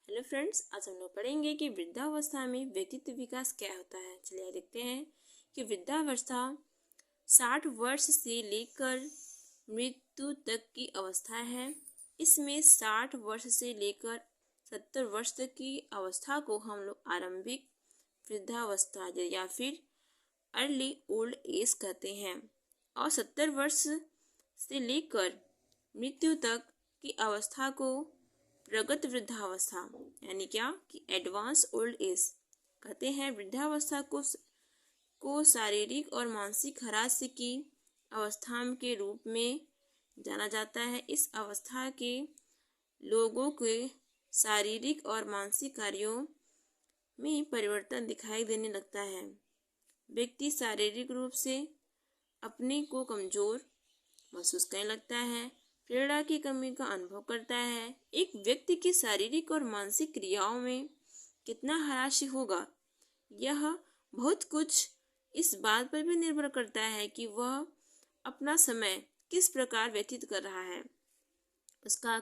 Hello friends, आज हम लोग पढ़ेंगे कि वृद्धावस्था में व्यक्तित्व विकास क्या होता है। चलिए देखते हैं कि वृद्धावस्था 60 वर्ष से लेकर मृत्यु तक की अवस्था है। इसमें 60 वर्ष से लेकर 70 वर्ष तक की अवस्था को हम लोग आरंभिक वृद्धावस्था या फिर अर्ली ओल्ड एज कहते हैं, और 70 वर्ष से लेकर मृत्यु तक की अवस्था को प्रगत वृद्धावस्था यानी क्या कि एडवांस ओल्ड एज कहते हैं। वृद्धावस्था को शारीरिक और मानसिक ह्रास की अवस्था के रूप में जाना जाता है। इस अवस्था के लोगों के शारीरिक और मानसिक कार्यों में परिवर्तन दिखाई देने लगता है। व्यक्ति शारीरिक रूप से अपने को कमजोर महसूस करने लगता है, प्रेरणा की कमी का अनुभव करता है। एक व्यक्ति की शारीरिक और मानसिक क्रियाओं में कितना ह्रास होगा, यह बहुत कुछ इस बात पर भी निर्भर करता है कि वह अपना समय किस प्रकार व्यतीत कर रहा है, उसका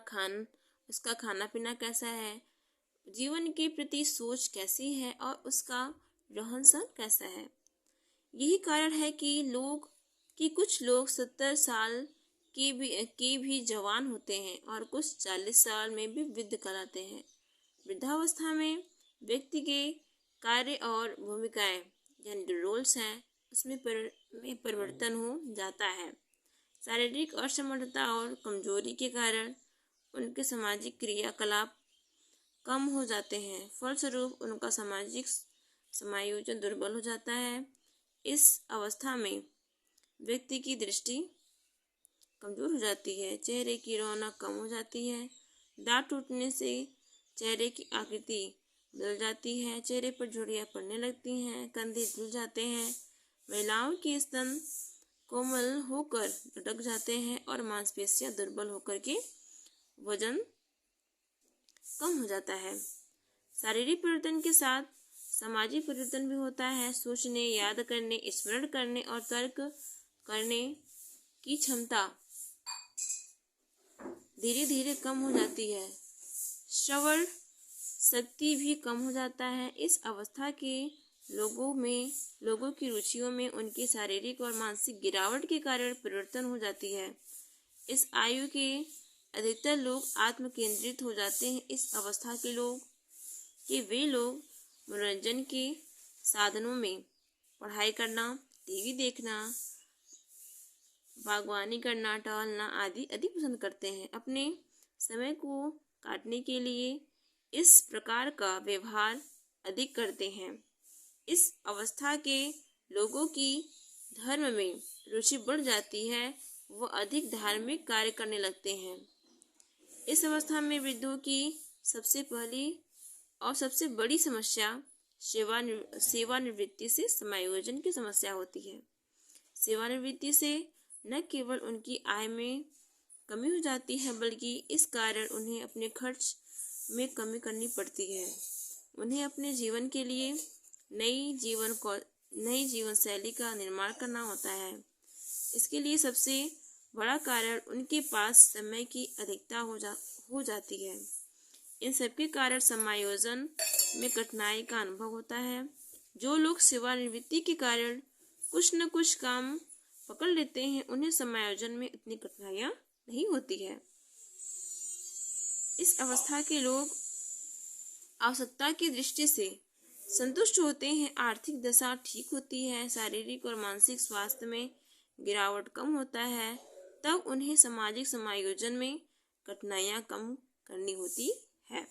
खाना पीना कैसा है, जीवन के प्रति सोच कैसी है और उसका रहन सहन कैसा है। यही कारण है कि कुछ लोग 70 साल के भी जवान होते हैं और कुछ 40 साल में भी वृद्ध कहलाते हैं। वृद्धावस्था में व्यक्ति के कार्य और भूमिकाएं यानी जो रोल्स हैं उसमें परिवर्तन हो जाता है। शारीरिक असमर्थता और कमजोरी के कारण उनके सामाजिक क्रियाकलाप कम हो जाते हैं। फलस्वरूप उनका सामाजिक समायोजन दुर्बल हो जाता है। इस अवस्था में व्यक्ति की दृष्टि कमजोर हो जाती है, चेहरे की रौनक कम हो जाती है, दांत टूटने से चेहरे की आकृति बदल जाती है, चेहरे पर झुर्रियां पड़ने लगती हैं, कंधे झुल जाते हैं, महिलाओं के स्तन कोमल होकर लटक जाते हैं और मांसपेशियां दुर्बल होकर के वजन कम हो जाता है। शारीरिक परिवर्तन के साथ सामाजिक परिवर्तन भी होता है। सोचने, याद करने, स्मरण करने और तर्क करने की क्षमता धीरे धीरे कम हो जाती है। श्रवण शक्ति भी कम हो जाता है। इस अवस्था के लोगों की रुचियों में उनकी शारीरिक और मानसिक गिरावट के कारण परिवर्तन हो जाती है। इस आयु के अधिकतर लोग आत्म केंद्रित हो जाते हैं। इस अवस्था के वे लोग मनोरंजन के साधनों में पढ़ाई करना, टीवी देखना, बागवानी करना, टहलना आदि अधिक पसंद करते हैं। अपने समय को काटने के लिए इस प्रकार का व्यवहार अधिक करते हैं। इस अवस्था के लोगों की धर्म में रुचि बढ़ जाती है, वह अधिक धार्मिक कार्य करने लगते हैं। इस अवस्था में वृद्धों की सबसे पहली और सबसे बड़ी समस्या सेवानिवृत्ति से समायोजन की समस्या होती है। सेवानिवृत्ति से न केवल उनकी आय में कमी हो जाती है, बल्कि इस कारण उन्हें अपने खर्च में कमी करनी पड़ती है। उन्हें अपने जीवन के लिए नई जीवन शैली का निर्माण करना होता है। इसके लिए सबसे बड़ा कारण उनके पास समय की अधिकता हो जाती है। इन सबके कारण समायोजन में कठिनाई का अनुभव होता है। जो लोग सेवानिवृत्ति के कारण कुछ न कुछ काम पकड़ लेते हैं, उन्हें समायोजन में इतनी कठिनाइयां नहीं होती है। इस अवस्था के लोग आवश्यकता की दृष्टि से संतुष्ट होते हैं, आर्थिक दशा ठीक होती है, शारीरिक और मानसिक स्वास्थ्य में गिरावट कम होता है, तब उन्हें सामाजिक समायोजन में कठिनाइयां कम करनी होती है।